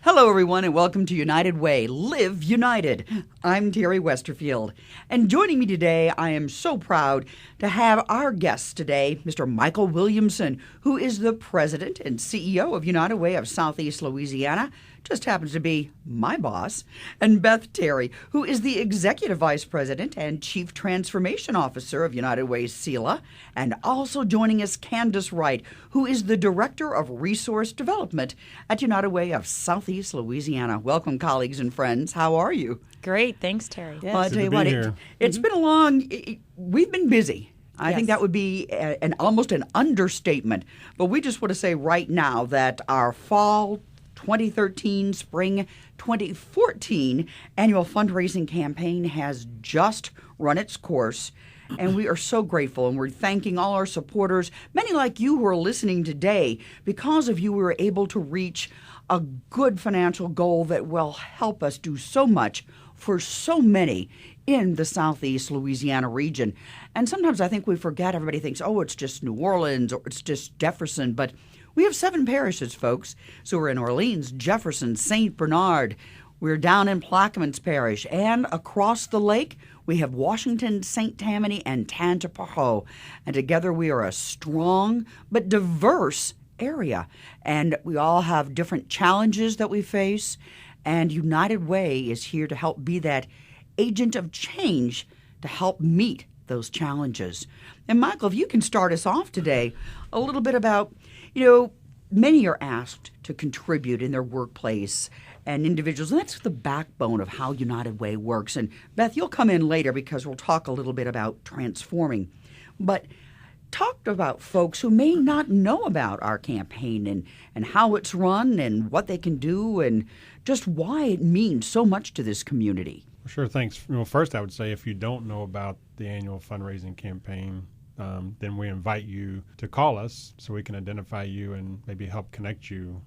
Hello, everyone, and welcome to United Way. Live United. I'm Terry Westerfield. And joining me today, I am so proud to have our guest today, Mr. Michael Williamson, who is the president and CEO of United Way of Southeast Louisiana. Just happens to be my boss, and Beth Terry, who is the Executive Vice President and Chief Transformation Officer of United Way SELA, and also joining us, Candace Wright, who is the Director of Resource Development at United Way of Southeast Louisiana. Welcome, colleagues and friends. How are you? Great. Thanks, Terry. Well, I tell you what, it's been a long, we've been busy. I think that would be almost an understatement. But we just want to say right now that our fall 2013, spring 2014 annual fundraising campaign has just run its course. And we are so grateful, and we're thanking all our supporters, many like you who are listening today. Because of you, we were able to reach a good financial goal that will help us do so much for so many in the Southeast Louisiana region. And sometimes I think we forget, everybody thinks, oh, it's just New Orleans or it's just Jefferson, but we have 7 parishes, folks. So we're in Orleans, Jefferson, St. Bernard. We're down in Plaquemines Parish. And across the lake, we have Washington, St. Tammany, and Tangipahoa. And together we are a strong but diverse area. And we all have different challenges that we face. And United Way is here to help be that agent of change to help meet those challenges. And Michael, if you can start us off today a little bit about, many are asked to contribute in their workplace and individuals, and that's the backbone of how United Way works. And Beth, you'll come in later because we'll talk a little bit about transforming. But talk about folks who may not know about our campaign and how it's run and what they can do and just why it means so much to this community. Sure, thanks. First, I would say if you don't know about the annual fundraising campaign, then we invite you to call us so we can identify you and maybe help connect you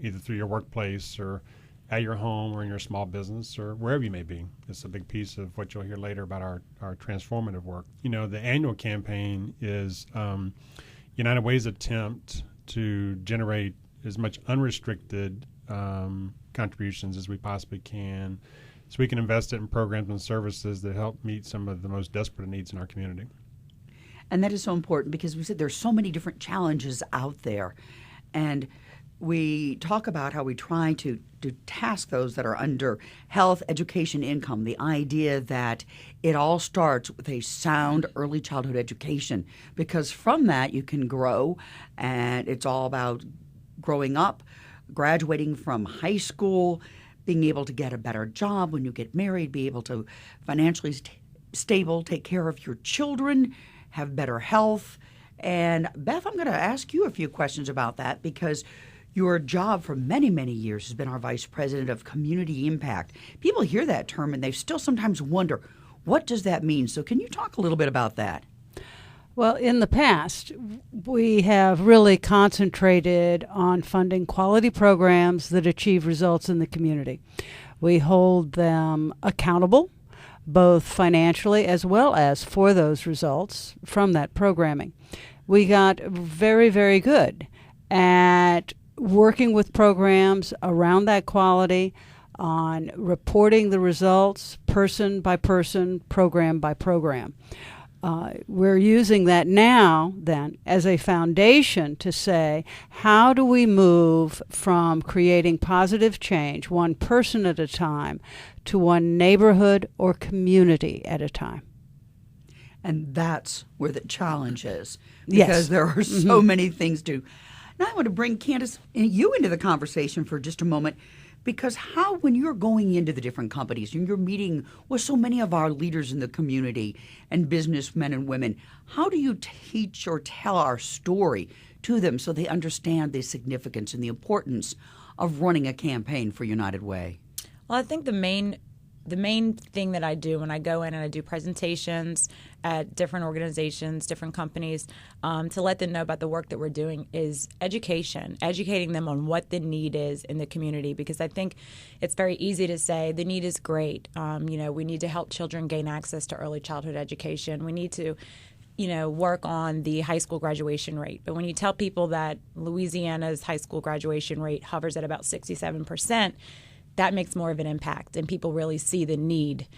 either through your workplace or at your home or in your small business or wherever you may be. It's a big piece of what you'll hear later about our transformative work. The annual campaign is United Way's attempt to generate as much unrestricted contributions as we possibly can so we can invest it in programs and services that help meet some of the most desperate needs in our community. And that is so important because we said there's so many different challenges out there. And we talk about how we try to task those that are under health, education, income, the idea that it all starts with a sound early childhood education, because from that you can grow, and it's all about growing up, graduating from high school, being able to get a better job when you get married, be able to financially stable, take care of your children, have better health. And Beth, I'm going to ask you a few questions about that because your job for many, many years has been our Vice President of Community Impact. People hear that term and they still sometimes wonder, what does that mean? So can you talk a little bit about that? Well, in the past, we have really concentrated on funding quality programs that achieve results in the community. We hold them accountable, both financially as well as for those results from that programming. We got very, very good at working with programs around that quality, on reporting the results person by person, program by program. We're using that now, then, as a foundation to say, how do we move from creating positive change, one person at a time, to one neighborhood or community at a time? And that's where the challenge is, because there are so many things to. Now I want to bring Candace and you into the conversation for just a moment, because when you're going into the different companies and you're meeting with so many of our leaders in the community and businessmen and women, how do you teach or tell our story to them so they understand the significance and the importance of running a campaign for United Way? Well, I think the main thing that I do when I go in and I do presentations at different organizations, different companies, to let them know about the work that we're doing is educating them on what the need is in the community. Because I think it's very easy to say the need is great. We need to help children gain access to early childhood education. We need to work on the high school graduation rate. But when you tell people that Louisiana's high school graduation rate hovers at about 67%, that makes more of an impact, and people really see the need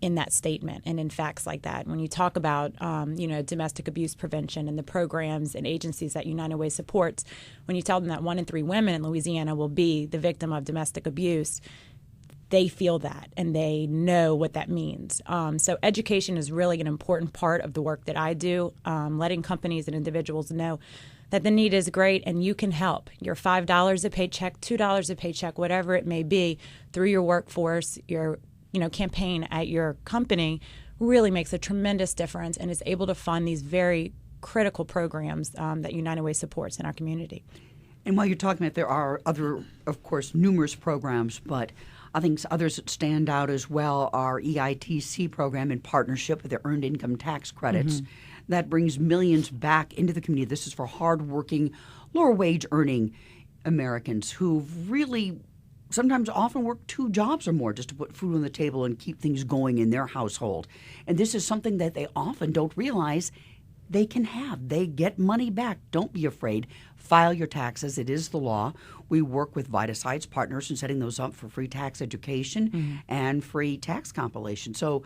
in that statement and in facts like that. When you talk about, domestic abuse prevention and the programs and agencies that United Way supports, when you tell them that 1 in 3 women in Louisiana will be the victim of domestic abuse, they feel that and they know what that means. So education is really an important part of the work that I do, letting companies and individuals know that the need is great and you can help. Your $5 a paycheck, $2 a paycheck, whatever it may be, through your workforce, your campaign at your company really makes a tremendous difference and is able to fund these very critical programs that United Way supports in our community. And while you're talking about, there are other, of course, numerous programs, but I think others that stand out as well are EITC program in partnership with the Earned Income Tax Credits. That brings millions back into the community. This is for hardworking, lower wage earning Americans who've really sometimes often work 2 jobs or more just to put food on the table and keep things going in their household. And this is something that they often don't realize they can have. They get money back. Don't be afraid. File your taxes. It is the law. We work with VitaSites partners in setting those up for free tax education and free tax compilation. So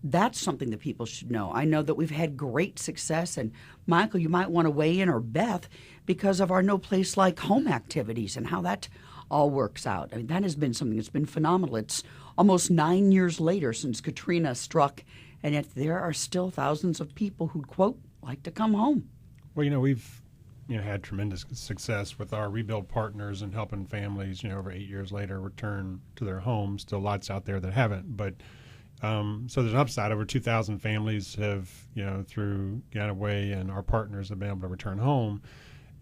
that's something that people should know. I know that we've had great success. And Michael, you might want to weigh in, or Beth, because of our No Place Like Home activities and how that all works out. I mean, that has been something that's been phenomenal. It's almost 9 years later since Katrina struck, and yet there are still thousands of people who, quote, like to come home. Well, we've had tremendous success with our rebuild partners and helping families, over 8 years later, return to their homes. Still lots out there that haven't, but so there's an upside. Over 2,000 families have, through United Way and our partners, have been able to return home.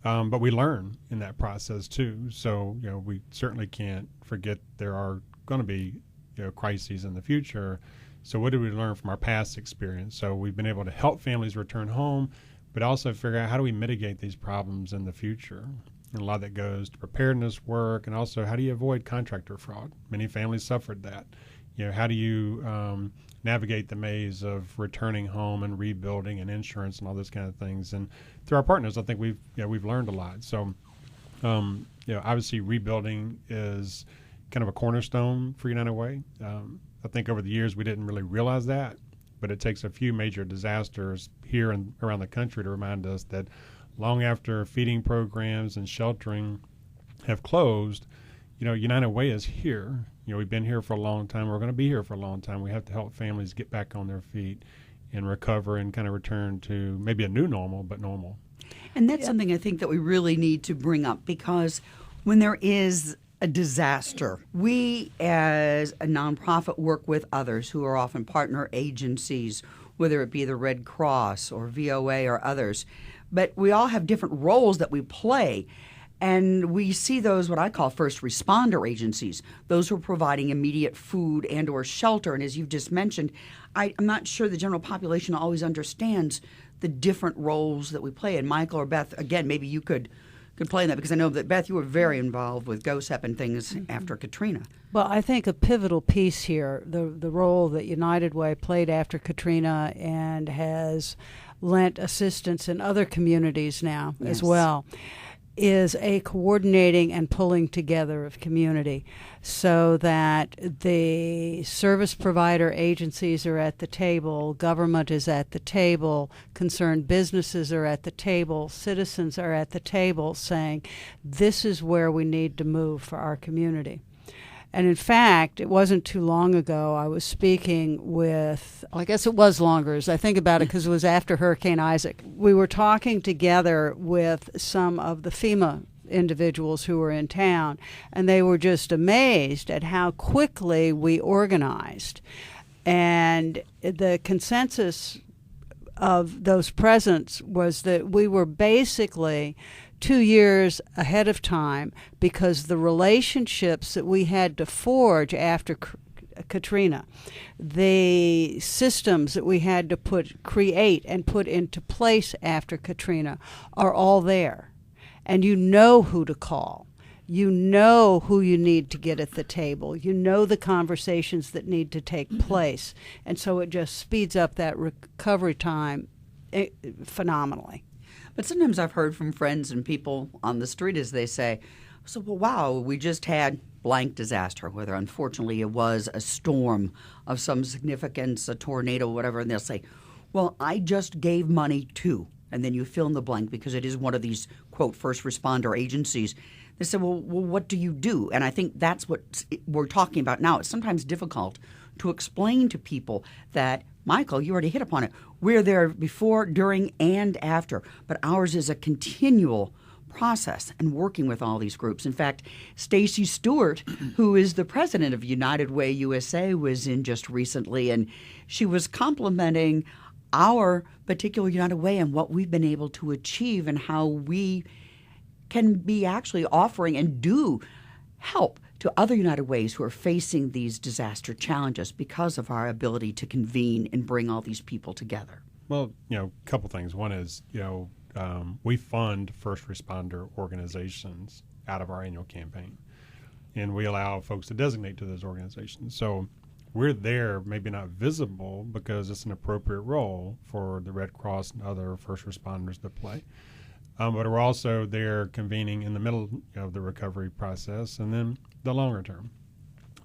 But we learn in that process too. So, we certainly can't forget there are going to be, crises in the future. So what did we learn from our past experience? So we've been able to help families return home, but also figure out how do we mitigate these problems in the future. And a lot of that goes to preparedness work, and also how do you avoid contractor fraud? Many families suffered that. How do you navigate the maze of returning home and rebuilding and insurance and all those kind of things? And through our partners, I think we've learned a lot. So, obviously rebuilding is kind of a cornerstone for United Way. I think over the years we didn't really realize that, but it takes a few major disasters here and around the country to remind us that long after feeding programs and sheltering have closed, United Way is here. We've been here for a long time. We're going to be here for a long time. We have to help families get back on their feet and recover and kind of return to maybe a new normal, but normal. And that's something I think that we really need to bring up, because when there is a disaster, we as a nonprofit work with others who are often partner agencies, whether it be the Red Cross or VOA or others. But we all have different roles that we play. And we see those, what I call first responder agencies, those who are providing immediate food and or shelter. And as you've just mentioned, I'm not sure the general population always understands the different roles that we play. And Michael or Beth, again, maybe you could play in that, because I know that, Beth, you were very involved with GOSEP and things after Katrina. Well, I think a pivotal piece here, the role that United Way played after Katrina and has lent assistance in other communities now as well, is a coordinating and pulling together of community so that the service provider agencies are at the table, government is at the table, concerned businesses are at the table, citizens are at the table saying, this is where we need to move for our community. And in fact, it wasn't too long ago, I was speaking with, I guess it was longer as I think about it, because it was after Hurricane Isaac. We were talking together with some of the FEMA individuals who were in town, and they were just amazed at how quickly we organized. And the consensus of those presents was that we were basically 2 years ahead of time, because the relationships that we had to forge after Katrina, the systems that we had to create and put into place after Katrina are all there. And you know who to call. You know who you need to get at the table. You know the conversations that need to take place. And so it just speeds up that recovery time phenomenally. But sometimes I've heard from friends and people on the street as they say, so, well, wow, we just had blank disaster, whether unfortunately it was a storm of some significance, a tornado, whatever, and they'll say, well, I just gave money to, and then you fill in the blank because it is one of these, quote, first responder agencies. They say, well, what do you do? And I think that's what we're talking about now. It's sometimes difficult to explain to people that, Michael, you already hit upon it. We're there before, during, and after. But ours is a continual process and working with all these groups. In fact, Stacy Stewart, who is the president of United Way USA, was in just recently, and she was complimenting our particular United Way and what we've been able to achieve and how we can be actually offering and do help to other United Ways who are facing these disaster challenges because of our ability to convene and bring all these people together. Well, a couple things. One is, we fund first responder organizations out of our annual campaign, and we allow folks to designate to those organizations. So we're there, maybe not visible because it's an appropriate role for the Red Cross and other first responders to play. But we're also there convening in the middle of the recovery process and then the longer term.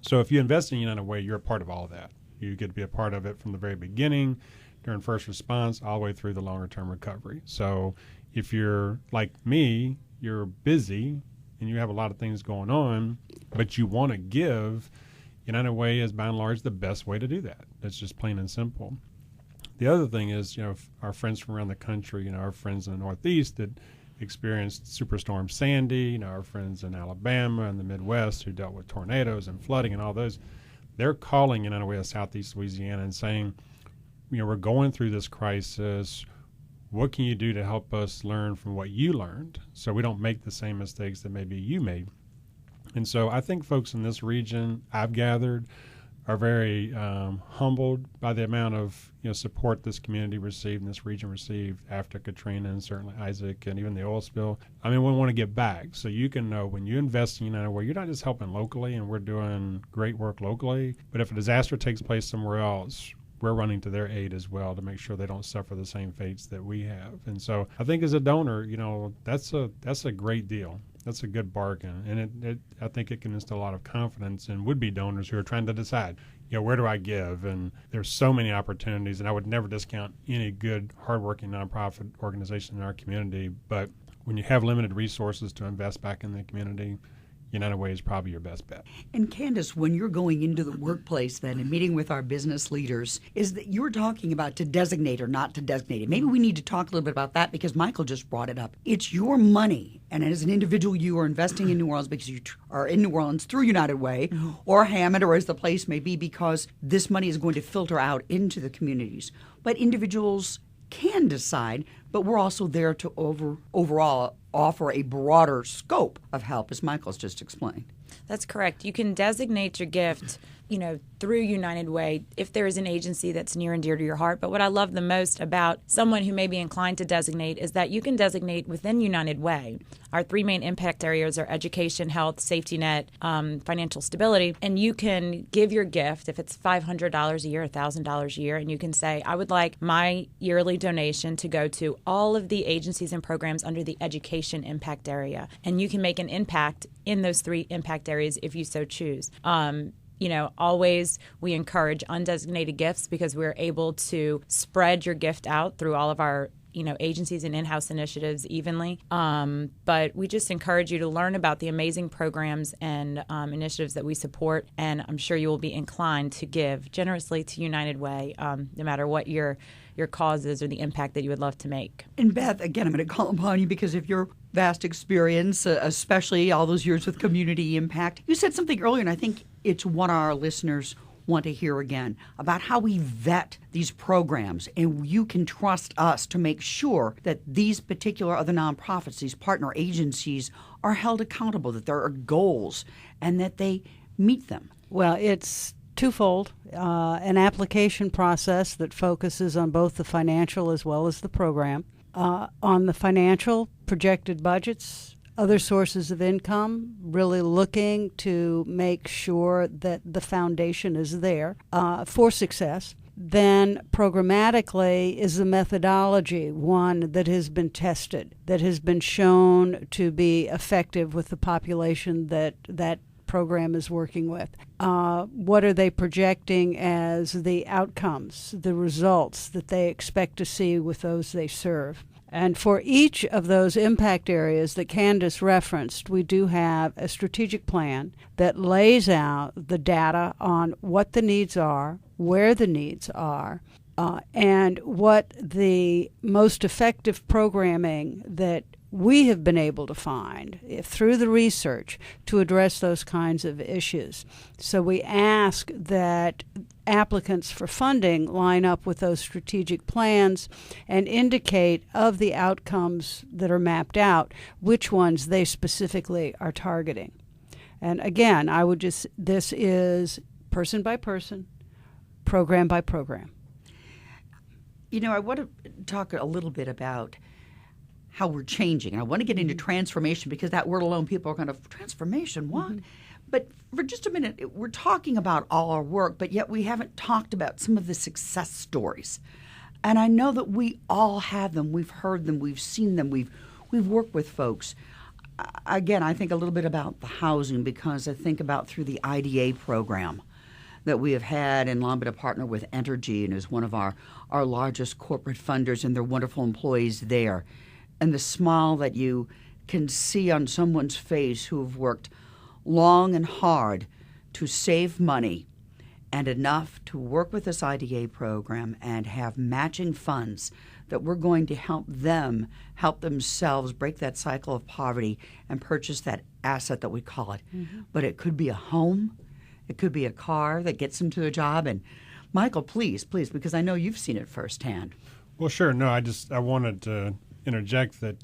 So if you invest in United Way, you're a part of all of that. You get to be a part of it from the very beginning, during first response, all the way through the longer term recovery. So if you're like me, you're busy and you have a lot of things going on, but you want to give, United Way is by and large the best way to do that. That's just plain and simple. The other thing is, our friends from around the country, our friends in the Northeast that experienced Superstorm Sandy, our friends in Alabama and the Midwest who dealt with tornadoes and flooding and all those, they're calling United Way of Southeast Louisiana and saying, we're going through this crisis. What can you do to help us learn from what you learned so we don't make the same mistakes that maybe you made? And so I think folks in this region, I've gathered, are very humbled by the amount of support this community received and this region received after Katrina and certainly Isaac and even the oil spill. I mean, we want to get back. So you can know when you invest in United Way, you're not just helping locally and we're doing great work locally, but if a disaster takes place somewhere else, we're running to their aid as well to make sure they don't suffer the same fates that we have. And so I think as a donor, that's a great deal. That's a good bargain, and I think it can instill a lot of confidence in would-be donors who are trying to decide, where do I give? And there's so many opportunities, and I would never discount any good, hardworking nonprofit organization in our community. But when you have limited resources to invest back in the community, United Way is probably your best bet. And Candace, when you're going into the workplace then and meeting with our business leaders, is that you're talking about to designate or not to designate it? Maybe we need to talk a little bit about that because Michael just brought it up. It's your money, and as an individual, you are investing in New Orleans because you are in New Orleans through United Way or Hammond or as the place may be, because this money is going to filter out into the communities. But individuals can decide, but we're also there to overall offer a broader scope of help, as Michael's just explained. That's correct. You can designate your gift, through United Way if there is an agency that's near and dear to your heart. But what I love the most about someone who may be inclined to designate is that you can designate within United Way. Our three main impact areas are education, health, safety net, financial stability. And you can give your gift, if it's $500 a year, $1,000 a year, and you can say, I would like my yearly donation to go to all of the agencies and programs under the education impact area. And you can make an impact in those three impact areas if you so choose. Always we encourage undesignated gifts because we're able to spread your gift out through all of our agencies and in-house initiatives evenly. But we just encourage you to learn about the amazing programs and initiatives that we support, and I'm sure you will be inclined to give generously to United Way, no matter what your cause is or the impact that you would love to make. And Beth, again, I'm going to call upon you because of your vast experience, especially all those years with community impact. You said something earlier, and I think it's what our listeners want to hear again, about how we vet these programs, and you can trust us to make sure that these particular other nonprofits, these partner agencies, are held accountable, that there are goals, and that they meet them. Well, it's twofold, an application process that focuses on both the financial as well as the program. On the financial, projected budgets, other sources of income, really looking to make sure that the foundation is there for success. then programmatically is the methodology one that has been tested, that has been shown to be effective with the population that program is working with? What are they projecting as the outcomes, the results that they expect to see with those they serve? And for each of those impact areas that Candace referenced, we do have a strategic plan that lays out the data on what the needs are, where the needs are, and what the most effective programming that we have been able to find through the research to address those kinds of issues. So we ask that applicants for funding line up with those strategic plans and indicate of the outcomes that are mapped out which ones they specifically are targeting. And again, this is person by person, program by program. I want to talk a little bit about how we're changing. I want to get into transformation because that word alone, people are kind of, transformation, what? Mm-hmm. But for just a minute, we're talking about all our work, but yet we haven't talked about some of the success stories. And I know that we all have them. We've heard them. We've seen them. We've worked with folks. Again, I think a little bit about the housing because I think about through the IDA program that we have had in Lambda partner with Entergy and is one of our largest corporate funders and their wonderful employees there. And the smile that you can see on someone's face who have worked long and hard to save money and enough to work with this IDA program and have matching funds that we're going to help them help themselves break that cycle of poverty and purchase that asset that we call it. Mm-hmm. But it could be a home. It could be a car that gets them to a job. And Michael, please, because I know you've seen it firsthand. Well, sure. No, I wanted to interject that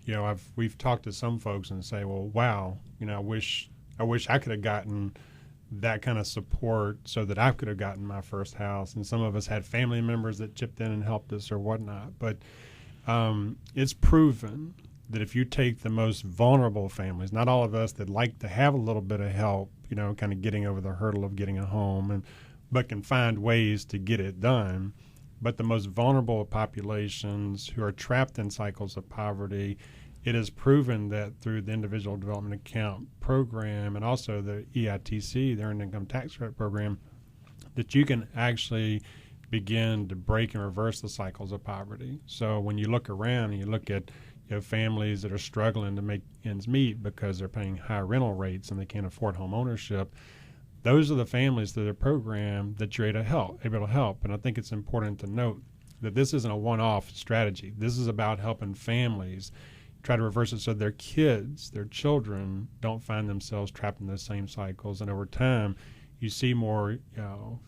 we've talked to some folks and say, well, wow, I wish I could have gotten that kind of support so that I could have gotten my first house. And some of us had family members that chipped in and helped us or whatnot. But it's proven that if you take the most vulnerable families, not all of us that like to have a little bit of help, kind of getting over the hurdle of getting a home, but can find ways to get it done. But the most vulnerable populations who are trapped in cycles of poverty, it is proven that through the Individual Development Account Program and also the EITC, the Earned Income Tax Credit Program, that you can actually begin to break and reverse the cycles of poverty. So when you look around and you look at families that are struggling to make ends meet because they're paying high rental rates and they can't afford home ownership, those are the families through the program that you're able to help. And I think it's important to note that this isn't a one-off strategy. This is about helping families try to reverse it so their kids, their children, don't find themselves trapped in the same cycles. And over time, you see more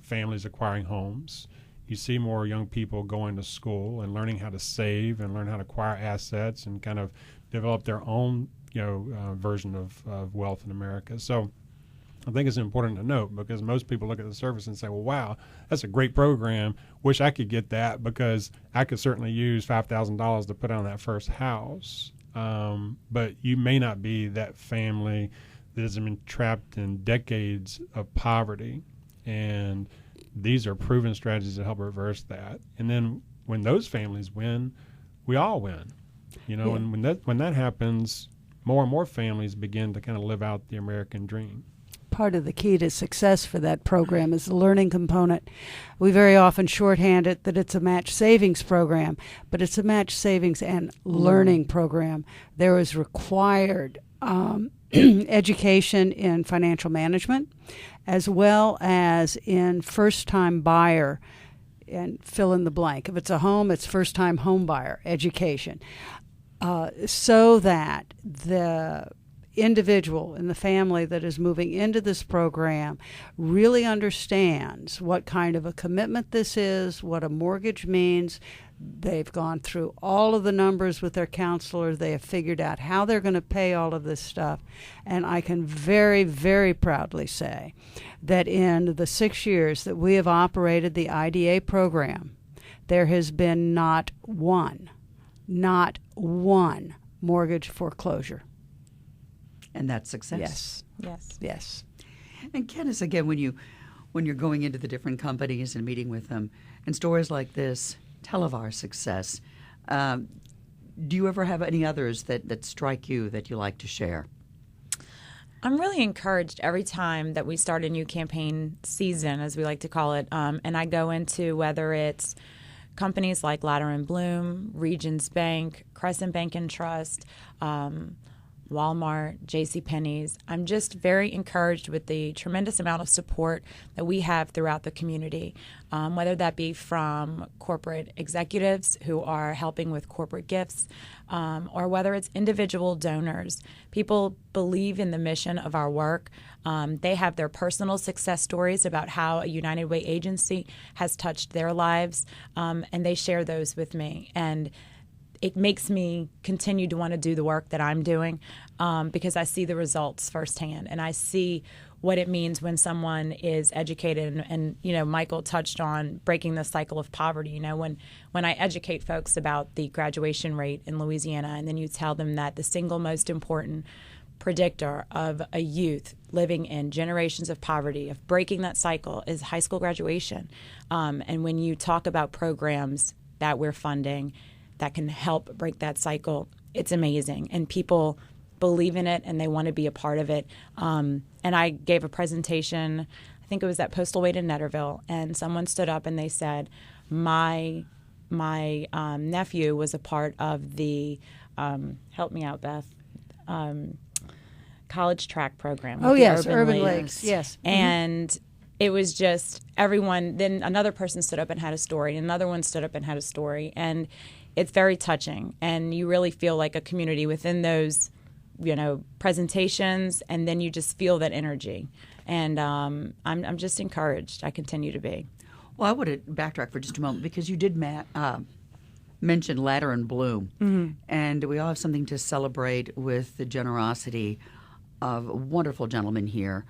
families acquiring homes. You see more young people going to school and learning how to save and learn how to acquire assets and kind of develop their own version of wealth in America. So I think it's important to note because most people look at the service and say, well, wow, that's a great program. Wish I could get that because I could certainly use $5,000 to put on that first house. But you may not be that family that has been trapped in decades of poverty. And these are proven strategies to help reverse that. And then when those families win, we all win. And when that happens, more and more families begin to kind of live out the American dream. Part of the key to success for that program is the learning component. We very often shorthand it that it's a match savings program, but it's a match savings and learning program. There is required education in financial management as well as in first-time buyer and fill in the blank. If it's a home, it's first-time home buyer education so that the individual in the family that is moving into this program really understands what kind of a commitment this is, what a mortgage means. They've gone through all of the numbers with their counselor. They have figured out how they're going to pay all of this stuff. And I can very, very proudly say that in the 6 years that we have operated the IDA program, there has been not one mortgage foreclosure. And that's success. Yes. Yes. Yes. And Candace, again, when when you're going into the different companies and meeting with them, and stories like this tell of our success. Do you ever have any others that strike you that you like to share? I'm really encouraged every time that we start a new campaign season, as we like to call it, and I go into whether it's companies like Ladder & Bloom, Regions Bank, Crescent Bank and Trust, Walmart, JCPenney's. I'm just very encouraged with the tremendous amount of support that we have throughout the community, whether that be from corporate executives who are helping with corporate gifts, or whether it's individual donors. People believe in the mission of our work. They have their personal success stories about how a United Way agency has touched their lives, and they share those with me. And it makes me continue to want to do the work that I'm doing, because I see the results firsthand, and I see what it means when someone is educated. And Michael touched on breaking the cycle of poverty. When I educate folks about the graduation rate in Louisiana, and then you tell them that the single most important predictor of a youth living in generations of poverty, of breaking that cycle, is high school graduation. And when you talk about programs that we're funding that can help break that cycle, it's amazing. And people believe in it and they want to be a part of it. And I gave a presentation, I think it was at Postal Wade in Netterville, and someone stood up and they said, my nephew was a part of the, help me out, Beth, college track program. Oh, yes, Urban Lakes. Yes. And it was just everyone. Then another person stood up and had a story, and another one stood up and had a story. And it's very touching, and you really feel like a community within those, presentations, and then you just feel that energy. And I'm just encouraged. I continue to be. Well, I would backtrack for just a moment, because you did mention Ladder & Bloom, and we all have something to celebrate with the generosity of a wonderful gentleman here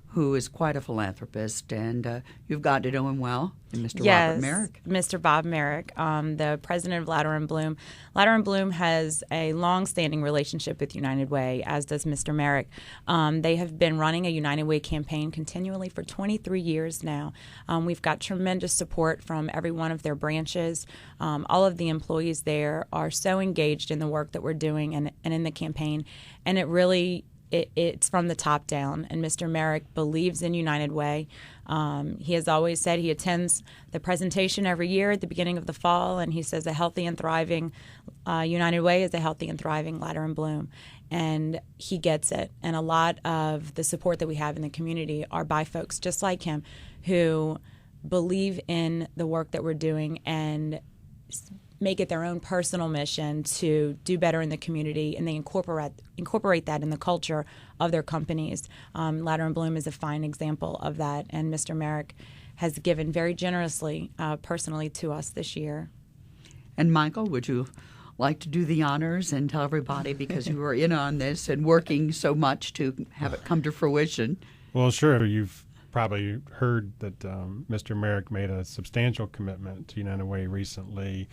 who is quite a philanthropist, and you've got to know him well, and Mr. Robert Merrick. Mr. Bob Merrick, the president of Ladder & Bloom. Ladder & Bloom has a long-standing relationship with United Way, as does Mr. Merrick. They have been running a United Way campaign continually for 23 years now. We've got tremendous support from every one of their branches. All of the employees there are so engaged in the work that we're doing and in the campaign, and it really it's from the top down, and Mr. Merrick believes in United Way. He has always said he attends the presentation every year at the beginning of the fall, and he says a healthy and thriving United Way is a healthy and thriving Ladder & Bloom. And he gets it. And a lot of the support that we have in the community are by folks just like him who believe in the work that we're doing and make it their own personal mission to do better in the community, and they incorporate that in the culture of their companies. Ladder & Bloom is a fine example of that, and Mr. Merrick has given very generously personally to us this year. And Michael, would you like to do the honors and tell everybody, because you were in on this and working so much to have it come to fruition? Well, sure. You've probably heard that Mr. Merrick made a substantial commitment to United Way recently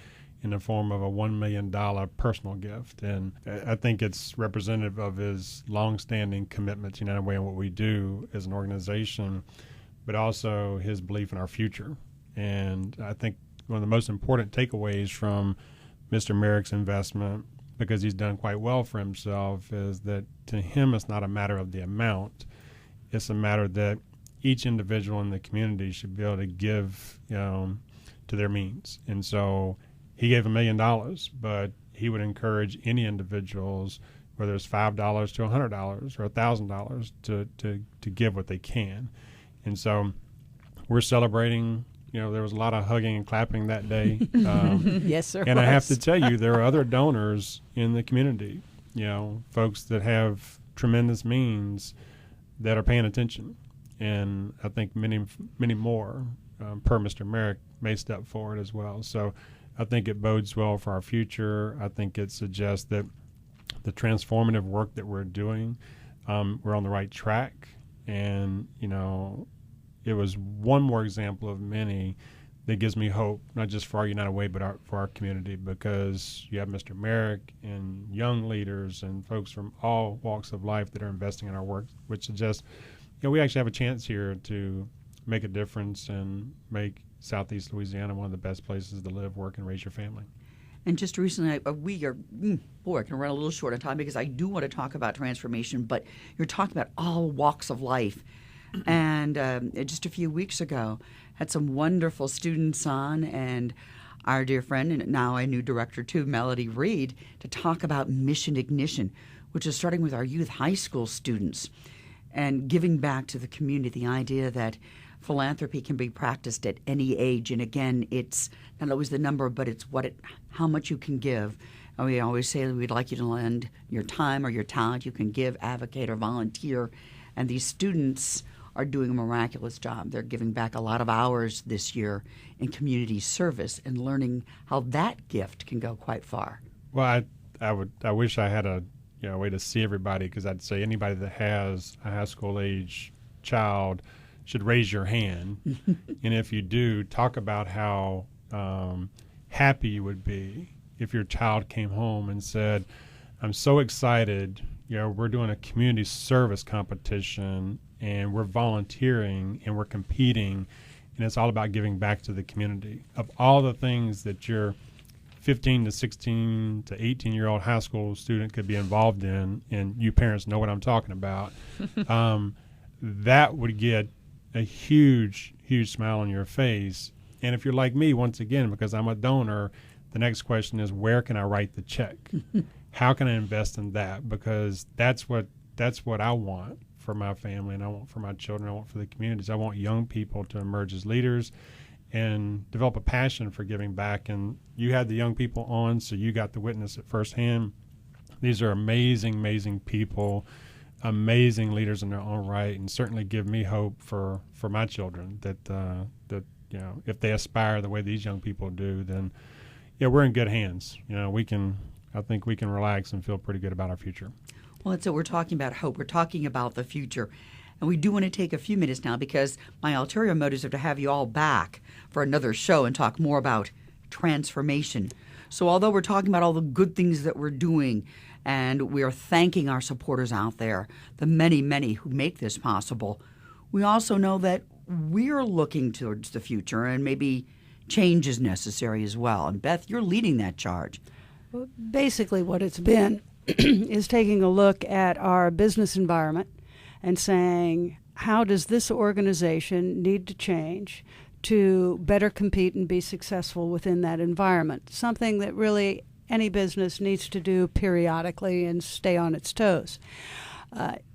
in the form of a $1 million personal gift. And I think it's representative of his longstanding commitment to United Way and what we do as an organization, but also his belief in our future. And I think one of the most important takeaways from Mr. Merrick's investment, because he's done quite well for himself, is that to him it's not a matter of the amount. It's a matter that each individual in the community should be able to give to their means. And so he gave $1 million, but he would encourage any individuals, whether it's $5 to $100 or $1,000, to give what they can. And so we're celebrating. There was a lot of hugging and clapping that day. Yes, sir. And I have to tell you, there are other donors in the community, folks that have tremendous means that are paying attention. And I think many, many more, per Mr. Merrick, may step forward as well. So I think it bodes well for our future. I think it suggests that the transformative work that we're doing, we're on the right track. And, it was one more example of many that gives me hope, not just for our United Way, but for our community, because you have Mr. Merrick and young leaders and folks from all walks of life that are investing in our work, which suggests, we actually have a chance here to make a difference and make Southeast Louisiana one of the best places to live, work, and raise your family. And just recently, I can run a little short on time because I do want to talk about transformation, but you're talking about all walks of life. And just a few weeks ago, had some wonderful students on, and our dear friend, and now our new director too, Melody Reed, to talk about mission ignition, which is starting with our youth high school students and giving back to the community, the idea that philanthropy can be practiced at any age. And again, it's not always the number, but it's how much you can give. And we always say that we'd like you to lend your time or your talent. You can give, advocate, or volunteer. And these students are doing a miraculous job. They're giving back a lot of hours this year in community service and learning how that gift can go quite far. Well, I wish I had a way to see everybody, because I'd say anybody that has a high school age child should raise your hand. And if you do, talk about how happy you would be if your child came home and said, I'm so excited, we're doing a community service competition and we're volunteering and we're competing, and it's all about giving back to the community. Of all the things that your 15 to 16 to 18-year-old high school student could be involved in, and you parents know what I'm talking about, that would get a huge, huge smile on your face. And if you're like me, once again, because I'm a donor, the next question is, where can I write the check? How can I invest in that? Because that's what I want for my family, and I want for my children, I want for the communities. I want young people to emerge as leaders and develop a passion for giving back. And you had the young people on, so you got to witness it firsthand. These are amazing, amazing people, amazing leaders in their own right, and certainly give me hope for my children that if they aspire the way these young people do, then we're in good hands. I think we can relax and feel pretty good about our future. Well, that's what we're talking about, hope. We're talking about the future. And we do want to take a few minutes now, because my ulterior motives are to have you all back for another show and talk more about transformation. So although we're talking about all the good things that we're doing, and we are thanking our supporters out there, the many, many who make this possible, we also know that we're looking towards the future, and maybe change is necessary as well. And Beth, you're leading that charge. Well, basically what it's been is taking a look at our business environment and saying, how does this organization need to change to better compete and be successful within that environment? Something that really any business needs to do periodically and stay on its toes.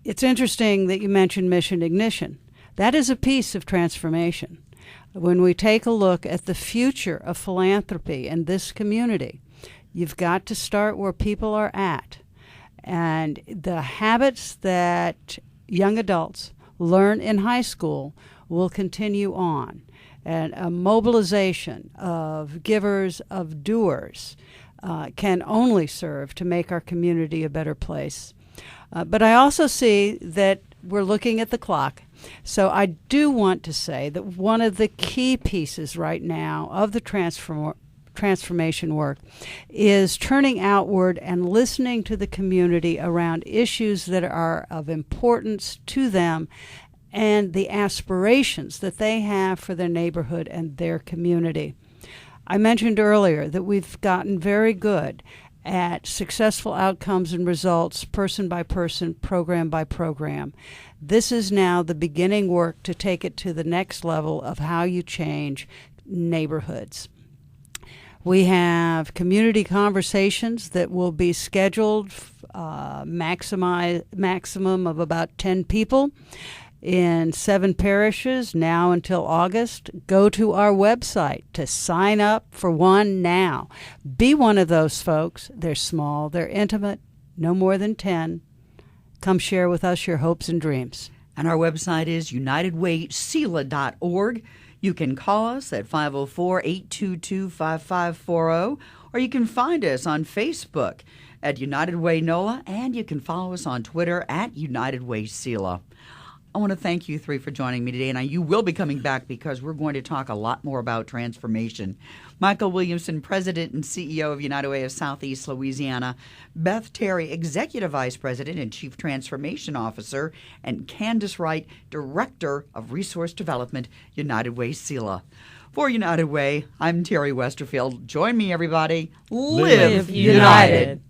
It's interesting that you mentioned mission ignition. That is a piece of transformation. When we take a look at the future of philanthropy in this community, you've got to start where people are at. And the habits that young adults learn in high school will continue on. And a mobilization of givers, of doers, can only serve to make our community a better place. But I also see that we're looking at the clock. So I do want to say that one of the key pieces right now of the transformation work is turning outward and listening to the community around issues that are of importance to them and the aspirations that they have for their neighborhood and their community. I mentioned earlier that we've gotten very good at successful outcomes and results, person by person, program by program. This is now the beginning work to take it to the next level of how you change neighborhoods. We have community conversations that will be scheduled, maximum of about 10 people in 7 parishes now until August. Go to our website to sign up for one now. Be one of those folks. They're small, they're intimate, no more than 10. Come share with us your hopes and dreams. And our website is unitedwaysela.org. You can call us at 504-822-5540, or you can find us on Facebook at United Way NOLA, and you can follow us on Twitter at United Way Sela. I want to thank you three for joining me today, and you will be coming back because we're going to talk a lot more about transformation. Michael Williamson, President and CEO of United Way of Southeast Louisiana, Beth Terry, Executive Vice President and Chief Transformation Officer, and Candace Wright, Director of Resource Development, United Way SELA. For United Way, I'm Terry Westerfield. Join me, everybody. Live United.